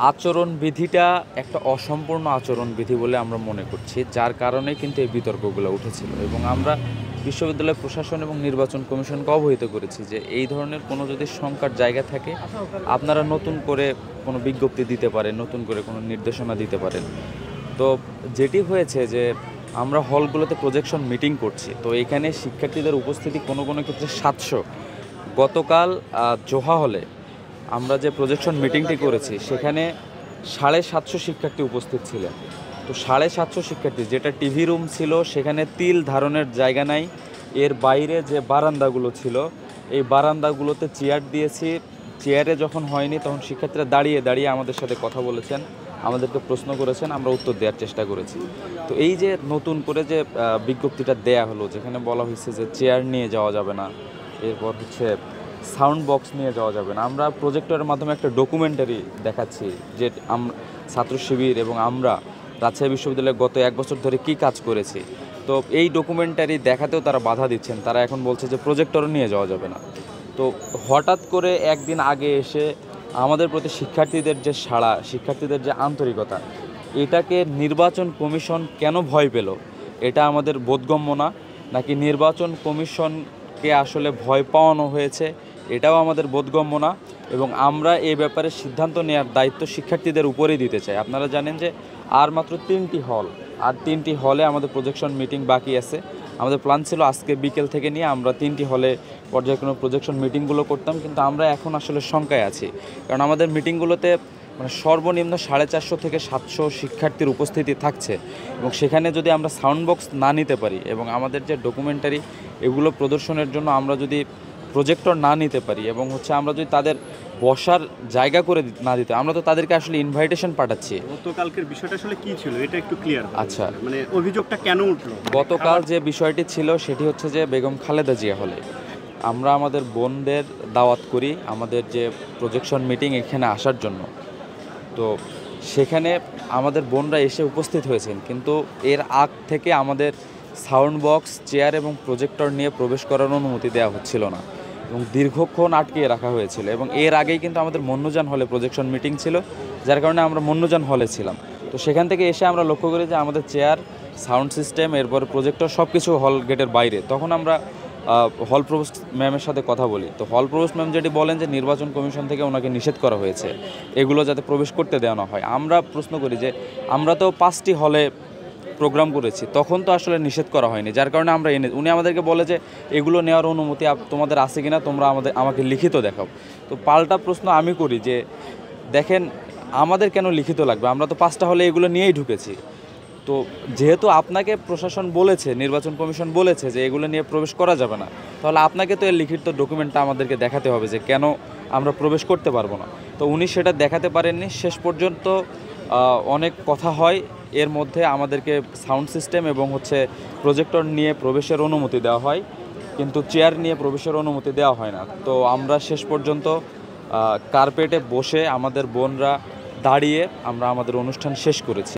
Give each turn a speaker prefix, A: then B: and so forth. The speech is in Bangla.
A: আচরণবিধিটা একটা অসম্পূর্ণ আচরণবিধি বলে আমরা মনে করছি, যার কারণে কিন্তু এই বিতর্কগুলো উঠেছিল এবং আমরা বিশ্ববিদ্যালয় প্রশাসন এবং নির্বাচন কমিশনকে অবহিত করেছি যে এই ধরনের কোনো যদি শঙ্কার জায়গা থাকে আপনারা নতুন করে কোনো বিজ্ঞপ্তি দিতে পারেন, নতুন করে কোনো নির্দেশনা দিতে পারেন। তো যেটি হয়েছে যে আমরা হলগুলোতে প্রজেকশন মিটিং করছি, তো এখানে শিক্ষার্থীদের উপস্থিতি কোনো কোনো ক্ষেত্রে 700। গতকাল জোহা হলে আমরা যে প্রজেকশন মিটিংটি করেছি সেখানে 750 শিক্ষার্থী উপস্থিত ছিলেন। তো 750 শিক্ষার্থী, যেটা টিভি রুম ছিল সেখানে তিল ধারণের জায়গা নাই। এর বাইরে যে বারান্দাগুলো ছিল এই বারান্দাগুলোতে চেয়ার দিয়েছি। চেয়ারে যখন হয়নি তখন শিক্ষার্থীরা দাঁড়িয়ে দাঁড়িয়ে আমাদের সাথে কথা বলেছেন, আমাদেরকে প্রশ্ন করেছেন, আমরা উত্তর দেওয়ার চেষ্টা করেছি। তো এই যে নতুন করে যে বিজ্ঞপ্তিটা দেয়া হলো যেখানে বলা হয়েছে যে চেয়ার নিয়ে যাওয়া যাবে না, এরপর হচ্ছে সাউন্ড বক্স নিয়ে যাওয়া যাবে না, আমরা প্রজেক্টরের মাধ্যমে একটা ডকুমেন্টারি দেখাচ্ছি যে ছাত্র শিবির এবং আমরা রাজশাহী বিশ্ববিদ্যালয়ে গত 1 বছর ধরে কী কাজ করেছি। তো এই ডকুমেন্টারি দেখাতেও তারা বাধা দিচ্ছেন, তারা এখন বলছে যে প্রজেক্টরও নিয়ে যাওয়া যাবে না। তো হঠাৎ করে একদিন আগে এসে আমাদের প্রতি শিক্ষার্থীদের যে সাড়া, শিক্ষার্থীদের যে আন্তরিকতা, এটাকে নির্বাচন কমিশন কেন ভয় পেল এটা আমাদের বোধগম্য না। নাকি নির্বাচন কমিশনকে আসলে ভয় পাওয়ানো হয়েছে এটাও আমাদের বোধগম্য না। এবং আমরা এই ব্যাপারে সিদ্ধান্ত নেওয়ার দায়িত্ব শিক্ষার্থীদের উপরেই দিতে চাই। আপনারা জানেন যে আর মাত্র 3টি হল, আর 3টি হলে আমাদের প্রজেকশন মিটিং বাকি আছে। আমাদের প্ল্যান ছিল আজকে বিকেল থেকে নিয়ে আমরা 3টি হলে পর্যায়ক্রমে প্রজেকশন মিটিংগুলো করতাম, কিন্তু আমরা এখন আসলে শঙ্কায় আছি। কারণ আমাদের মিটিংগুলোতে মানে সর্বনিম্ন 450 থেকে 700 শিক্ষার্থীর উপস্থিতি থাকছে এবং সেখানে যদি আমরা সাউন্ড বক্স না নিতে পারি এবং আমাদের যে ডকুমেন্টারি এগুলো প্রদর্শনের জন্য আমরা যদি প্রজেক্টর না নিতে পারি এবং হচ্ছে আমরা যদি তাদের বসার জায়গা করে না দিতে, আমরা তো তাদেরকে আসলে ইনভাইটেশন পাঠাচ্ছি।
B: গতকালকের বিষয়টা আসলে কি ছিল এটা একটু ক্লিয়ার।
A: আচ্ছা,
B: মানে অভিযোগটা কেন উঠলো?
A: গতকাল যে বিষয়টি ছিল সেটি হচ্ছে যে বেগম খালেদা জিয়া হলে আমরা আমাদের বোনদের দাওয়াত করি আমাদের যে প্রজেকশন মিটিং এখানে আসার জন্য। তো সেখানে আমাদের বোনরা এসে উপস্থিত হয়েছেন, কিন্তু এর আগ থেকে আমাদের সাউন্ড বক্স, চেয়ার এবং প্রজেক্টর নিয়ে প্রবেশ করার অনুমতি দেওয়া হচ্ছিল না এবং দীর্ঘক্ষণ আটকিয়ে রাখা হয়েছিল। এবং এর আগেই কিন্তু আমাদের মন্নুজান হলে প্রজেকশন মিটিং ছিল, যার কারণে আমরা মন্নুজান হলে ছিলাম। তো সেখান থেকে এসে আমরা লক্ষ্য করি যে আমাদের চেয়ার, সাউন্ড সিস্টেম, এরপরে প্রজেক্টর সব কিছু হল গেটের বাইরে। তখন আমরা হল প্রভোস্ট ম্যামের সাথে কথা বলি। তো হল প্রভোস্ট ম্যাম যেটি বলেন যে নির্বাচন কমিশন থেকে ওনাকে নিষেধ করা হয়েছে এগুলো যাতে প্রবেশ করতে দেওয়া না হয়। আমরা প্রশ্ন করি যে আমরা তো 5টি হলে প্রোগ্রাম করেছি, তখন তো আসলে নিষেধ করা হয়নি, যার কারণে আমরা উনি আমাদেরকে বলে যে এগুলো নেওয়ার অনুমতি তোমাদের আছে কিনা তোমরা আমাকে লিখিত দেখাও। তো পাল্টা প্রশ্ন আমি করি যে দেখেন আমাদের কেন লিখিত লাগবে, আমরা তো 5টা হলে এগুলো নিয়েই ঢুকেছি। তো যেহেতু আপনাকে প্রশাসন বলেছে, নির্বাচন কমিশন বলেছে যে এগুলো নিয়ে প্রবেশ করা যাবে না, তাহলে আপনাকে তো এর লিখিত ডকুমেন্টটা আমাদেরকে দেখাতে হবে যে কেন আমরা প্রবেশ করতে পারবো না। তো উনি সেটা দেখাতে পারেননি। শেষ পর্যন্ত অনেক কথা হয়, এর মধ্যে আমাদেরকে সাউন্ড সিস্টেম এবং হচ্ছে প্রজেক্টর নিয়ে প্রবেশের অনুমতি দেওয়া হয়, কিন্তু চেয়ার নিয়ে প্রবেশের অনুমতি দেওয়া হয় না। তো আমরা শেষ পর্যন্ত কার্পেটে বসে আমাদের বোনরা দাঁড়িয়ে আমরা আমাদের অনুষ্ঠান শেষ করেছি।